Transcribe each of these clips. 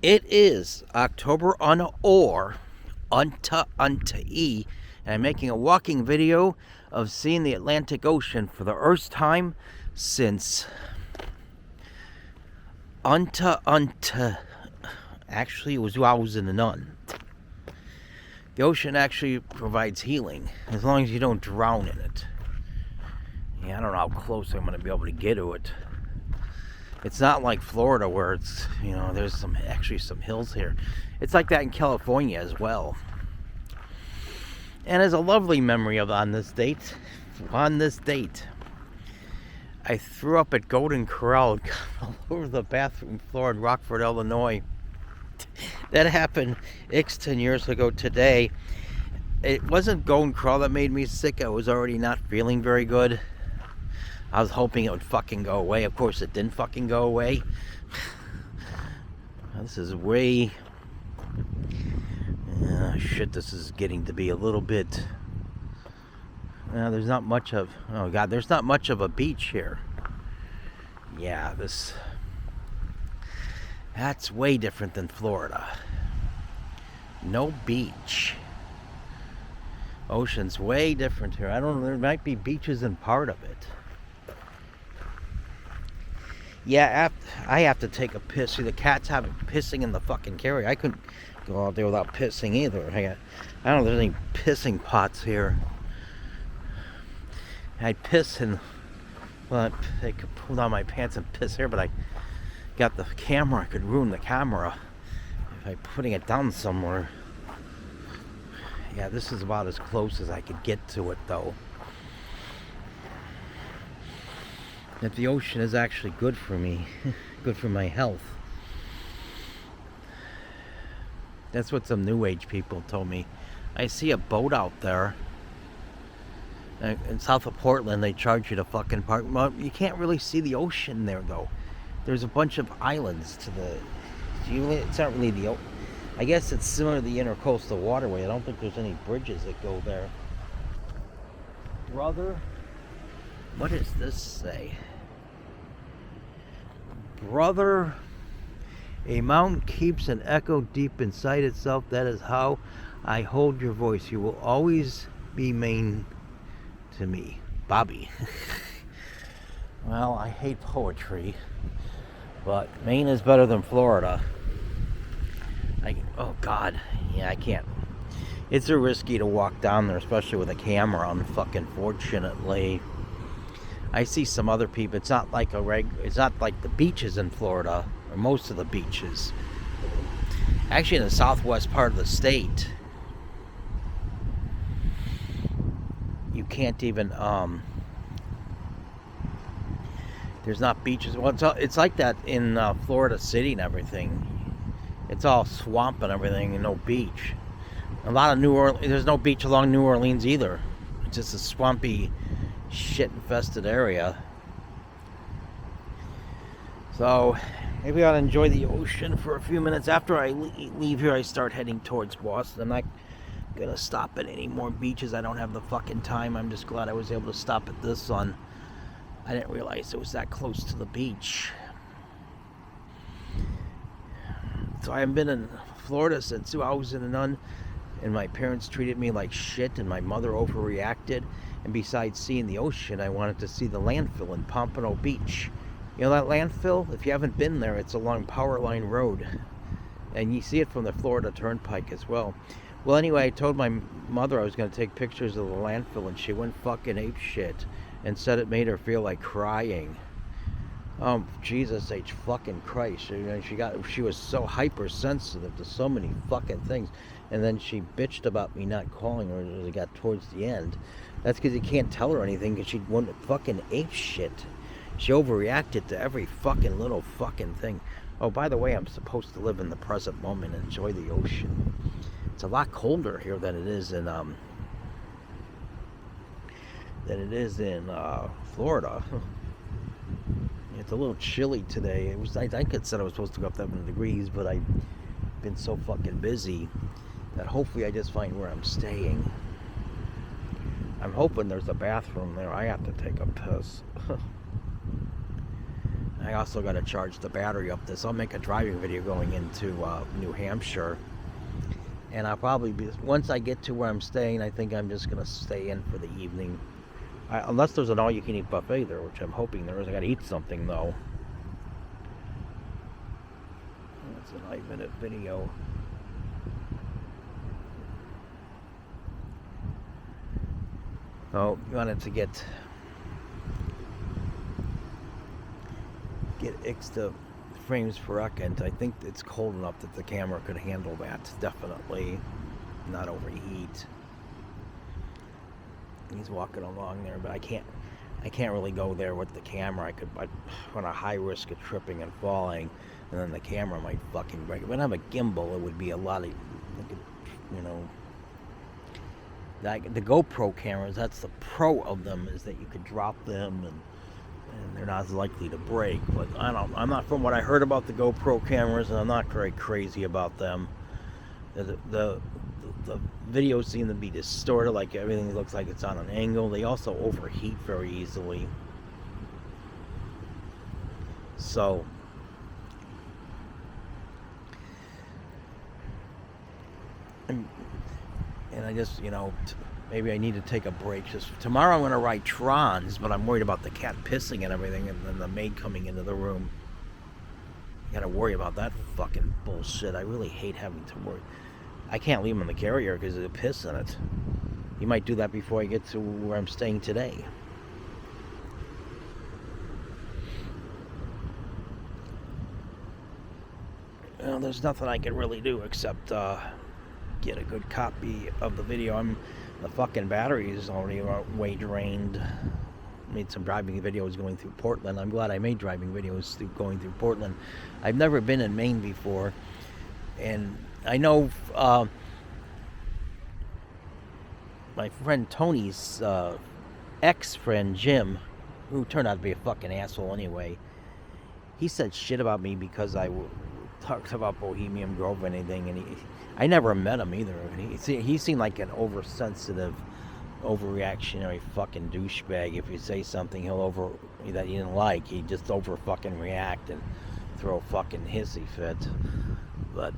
It is October on or unta e, and I'm making a walking video of seeing the Atlantic Ocean for the first time since unta. Actually, it was while I was in the nun. The ocean actually provides healing as long as you don't drown in it. Yeah, I don't know how close I'm going to be able to get to it. It's not like Florida where it's, there's some hills here. It's like that in California as well. And as a lovely memory of on this date, I threw up at Golden Corral all over the bathroom floor in Rockford, Illinois. That happened 10 years ago today. It wasn't Golden Corral that made me sick. I was already not feeling very good. I was hoping it would fucking go away. Of course, it didn't fucking go away. This is way... shit, this is getting to be a little bit... there's not much of... Oh, God, there's not much of a beach here. Yeah, that's way different than Florida. No beach. Ocean's way different here. I don't know, there might be beaches in part of it. Yeah, I have to take a piss. See, the cats have it pissing in the fucking carrier. I couldn't go out there without pissing either. I don't know if there's any pissing pots here. I'd piss and... Well, I could pull down my pants and piss here, but I got the camera. I could ruin the camera if I putting it down somewhere. Yeah, this is about as close as I could get to it, though. That the ocean is actually good for me, good for my health. That's what some new age people told me. I see a boat out there. In south of Portland, they charge you to fucking park. Well, you can't really see the ocean there, though. There's a bunch of islands to the... It's not really the... I guess it's similar to the Intercoastal Waterway. I don't think there's any bridges that go there. Brother... What does this say? Brother, a mountain keeps an echo deep inside itself. That is how I hold your voice. You will always be Maine to me. Bobby. Well, I hate poetry, but Maine is better than Florida. Oh, God. Yeah, I can't. It's a risky to walk down there, especially with a camera on, fucking fortunately. I see some other people. It's not like it's not like the beaches in Florida, or most of the beaches. Actually, in the southwest part of the state, you can't even there's not beaches. Well, it's like that in Florida City and everything. It's all swamp and everything, and no beach. A lot of New Orleans. There's no beach along New Orleans either. It's just a swampy, shit-infested area. So maybe I ought to enjoy the ocean for a few minutes. After I leave here, I start heading towards Boston. I'm not gonna stop at any more beaches. I don't have the fucking time. I'm just glad I was able to stop at this one. I didn't realize it was that close to the beach. So I haven't been in Florida since I was in a nun, and my parents treated me like shit, and my mother overreacted. And besides seeing the ocean, I wanted to see the landfill in Pompano Beach. You know that landfill? If you haven't been there, it's along Powerline Road. And you see it from the Florida Turnpike as well. Well, anyway, I told my mother I was going to take pictures of the landfill, and she went fucking apeshit and said it made her feel like crying. Jesus H. fucking Christ. She was so hypersensitive to so many fucking things. And then she bitched about me not calling her as it got towards the end. That's because you can't tell her anything because she went fucking ape shit. She overreacted to every fucking little fucking thing. Oh, by the way, I'm supposed to live in the present moment and enjoy the ocean. It's a lot colder here than it is in Florida. It's a little chilly today. I think it said I was supposed to go up 7 degrees, but I've been so fucking busy that hopefully I just find where I'm staying. I'm hoping there's a bathroom there. I have to take a piss. I also got to charge the battery up this. I'll make a driving video going into New Hampshire. And I'll probably be, once I get to where I'm staying, I think I'm just going to stay in for the evening. Unless there's an all-you-can-eat buffet there, which I'm hoping there is. I got to eat something, though. That's a 9-minute video. Oh, wanted to get extra frames per second. I think it's cold enough that the camera could handle that. Definitely not overheat. He's walking along there, but I can't really go there with the camera. I run a high risk of tripping and falling, and then the camera might fucking break. If I have a gimbal, it would be a lot of, you know, like the GoPro cameras. That's the pro of them, is that you could drop them and they're not as likely to break. But I'm not, from what I heard about the GoPro cameras, and I'm not very crazy about them. The videos seem to be distorted, like everything looks like it's on an angle. They also overheat very easily. So and I just, you know, maybe I need to take a break. Just tomorrow I'm going to write Trons, but I'm worried about the cat pissing and everything, and then the maid coming into the room. I got to worry about that fucking bullshit. I really hate having to worry. I can't leave him in the carrier because there's a piss in it. He might do that before I get to where I'm staying today. Well, there's nothing I can really do except get a good copy of the video. The fucking battery is already way drained. Made some driving videos going through Portland. I'm glad I made driving videos going through Portland. I've never been in Maine before, and I know my friend Tony's ex-friend Jim, who turned out to be a fucking asshole anyway, he said shit about me because I talked about Bohemian Grove and anything, and I never met him either. And he seemed like an oversensitive, overreactionary fucking douchebag. If you say something that you didn't like, he'd just over fucking react and throw a fucking hissy fit. But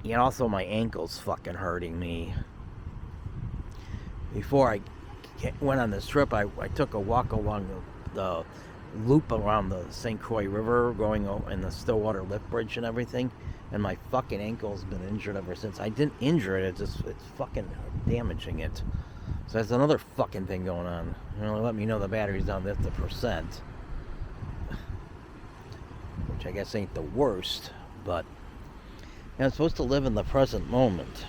and also my ankle's fucking hurting me. Before I went on this trip, I took a walk along the loop around the St. Croix River, going in the Stillwater lift bridge and everything, and my fucking ankle's been injured ever since. I didn't injure it, it's fucking damaging it. So that's another fucking thing going on. Let me know the battery's down to 50%, which I guess ain't the worst, but I'm supposed to live in the present moment.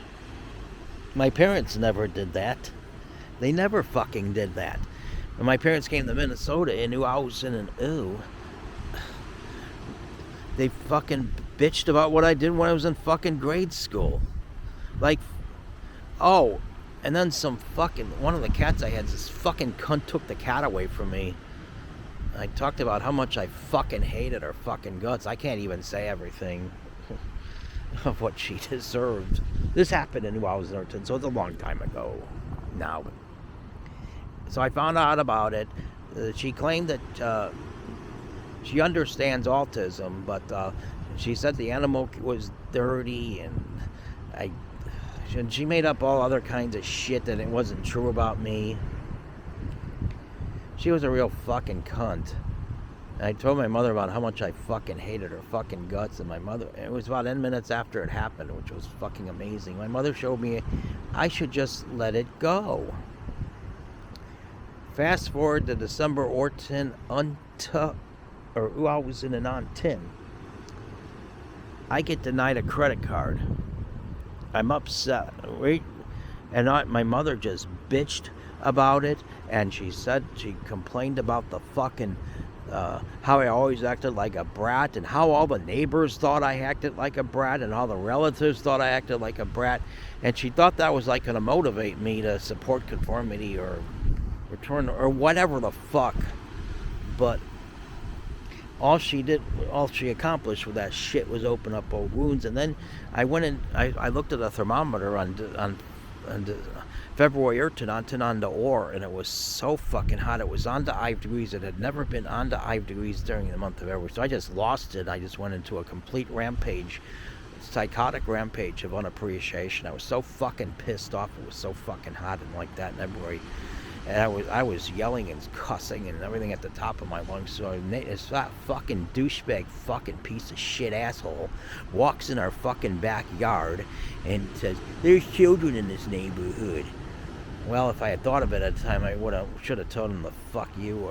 My parents never did that. They never fucking did that. When my parents came to Minnesota and knew I was in an ooh, they fucking bitched about what I did when I was in fucking grade school. Like, oh, and then one of the cats I had, this fucking cunt took the cat away from me. I talked about how much I fucking hated her fucking guts. I can't even say everything of what she deserved. This happened in Wowzerton, so it's a long time ago now. So I found out about it. She claimed that she understands autism, but she said the animal was dirty, and she made up all other kinds of shit that it wasn't true about me. She was a real fucking cunt. And I told my mother about how much I fucking hated her fucking guts, and my mother, it was about 10 minutes after it happened, which was fucking amazing. My mother showed me I should just let it go. Fast forward to December 14 I was in an on 10. I get denied a credit card. I'm upset. And my mother just bitched about it, and she complained about the fucking how I always acted like a brat, and how all the neighbors thought I acted like a brat, and all the relatives thought I acted like a brat, and she thought that was like going to motivate me to support conformity or return or whatever the fuck. But all she accomplished with that shit was open up old wounds. And then I went in, I looked at a thermometer on and February on the ore, and it was so fucking hot. It was on to 5 degrees. It had never been on to 5 degrees during the month of February. So I just lost it. I just went into a complete rampage, psychotic rampage of unappreciation. I was so fucking pissed off. It was so fucking hot and like that in February. And I was yelling and cussing and everything at the top of my lungs. So that fucking douchebag fucking piece of shit asshole walks in our fucking backyard and says, "There's children in this neighborhood." Well, if I had thought of it at the time, I should have told him to fuck you,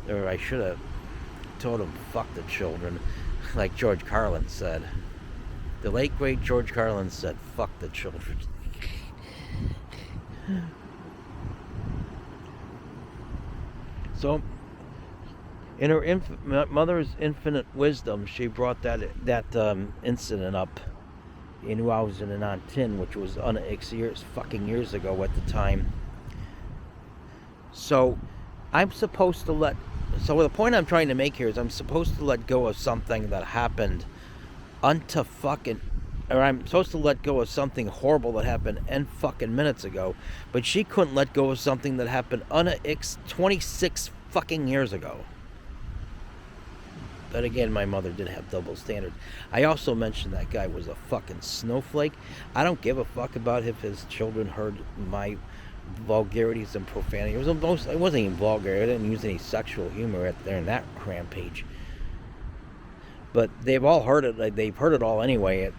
or I should have told him fuck the children, like George Carlin said. The late great George Carlin said, "Fuck the children." So, in her mother's infinite wisdom, she brought that incident up in 2010, which was fucking years ago at the time. So, so the point I'm trying to make here is I'm supposed to let go of something that happened I'm supposed to let go of something horrible that happened fucking minutes ago, but she couldn't let go of something that happened 26 fucking years ago. But again, my mother did have double standards. I also mentioned that guy was a fucking snowflake. I don't give a fuck about if his children heard my vulgarities and profanity. It wasn't even vulgar. I didn't use any sexual humor in that rampage. But they've all heard it. They've heard it all anyway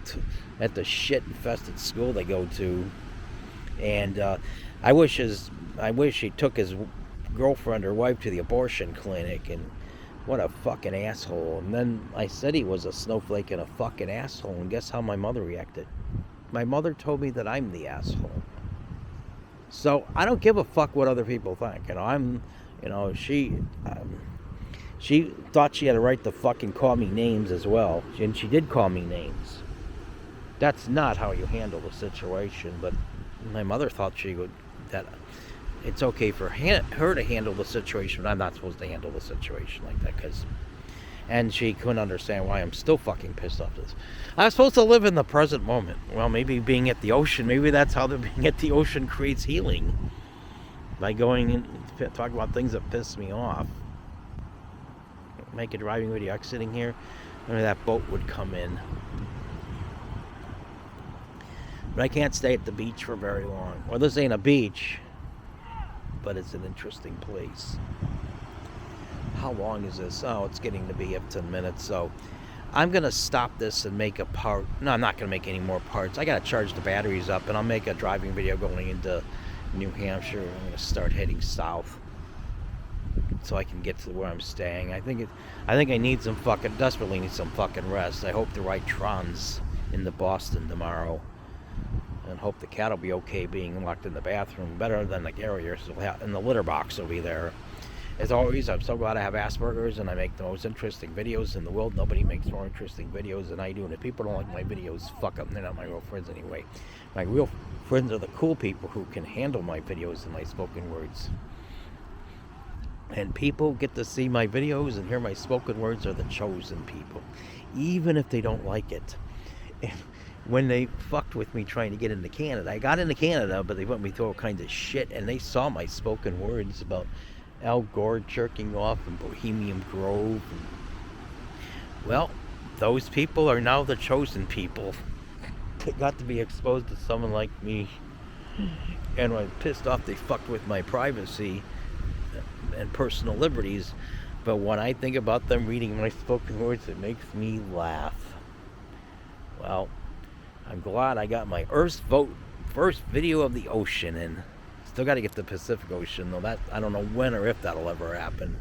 at the shit-infested school they go to. And I wish he took his girlfriend or wife to the abortion clinic. And what a fucking asshole. And then I said he was a snowflake and a fucking asshole. And guess how my mother reacted? My mother told me that I'm the asshole. So I don't give a fuck what other people think. She thought she had a right to fucking call me names as well. And she did call me names. That's not how you handle the situation. But my mother thought that it's okay for her to handle the situation, but I'm not supposed to handle the situation like that. And she couldn't understand why I'm still fucking pissed off this. I was supposed to live in the present moment. Well, maybe being at the ocean, maybe that's how being at the ocean creates healing. By going and talking about things that piss me off. Make a driving video exiting here, maybe that boat would come in. But I can't stay at the beach for very long. Well, this ain't a beach, but it's an interesting place. How long is this? Oh, it's getting to be up to 10 minutes. So I'm going to stop this and make a part. No, I'm not going to make any more parts. I got to charge the batteries up, and I'll make a driving video going into New Hampshire. I'm going to start heading south so I can get to where I'm staying. I think I desperately need some fucking rest. I hope the right Tron's into Boston tomorrow, and hope the cat will be okay being locked in the bathroom, better than the carrier, and the litter box will be there. As always, I'm so glad I have Asperger's and I make the most interesting videos in the world. Nobody makes more interesting videos than I do, and if people don't like my videos, fuck them. They're not my real friends anyway. My real friends are the cool people who can handle my videos and my spoken words. And people get to see my videos and hear my spoken words are the chosen people, even if they don't like it. And when they fucked with me trying to get into Canada, I got into Canada, but they put me through all kinds of shit, and they saw my spoken words about Al Gore jerking off in Bohemian Grove. Well, those people are now the chosen people. They got to be exposed to someone like me, and when I'm pissed off, they fucked with my privacy and personal liberties. But when I think about them reading my spoken words, it makes me laugh. Well, I'm glad I got my first video of the ocean, and still got to get the Pacific Ocean, though that I don't know when or if that'll ever happen.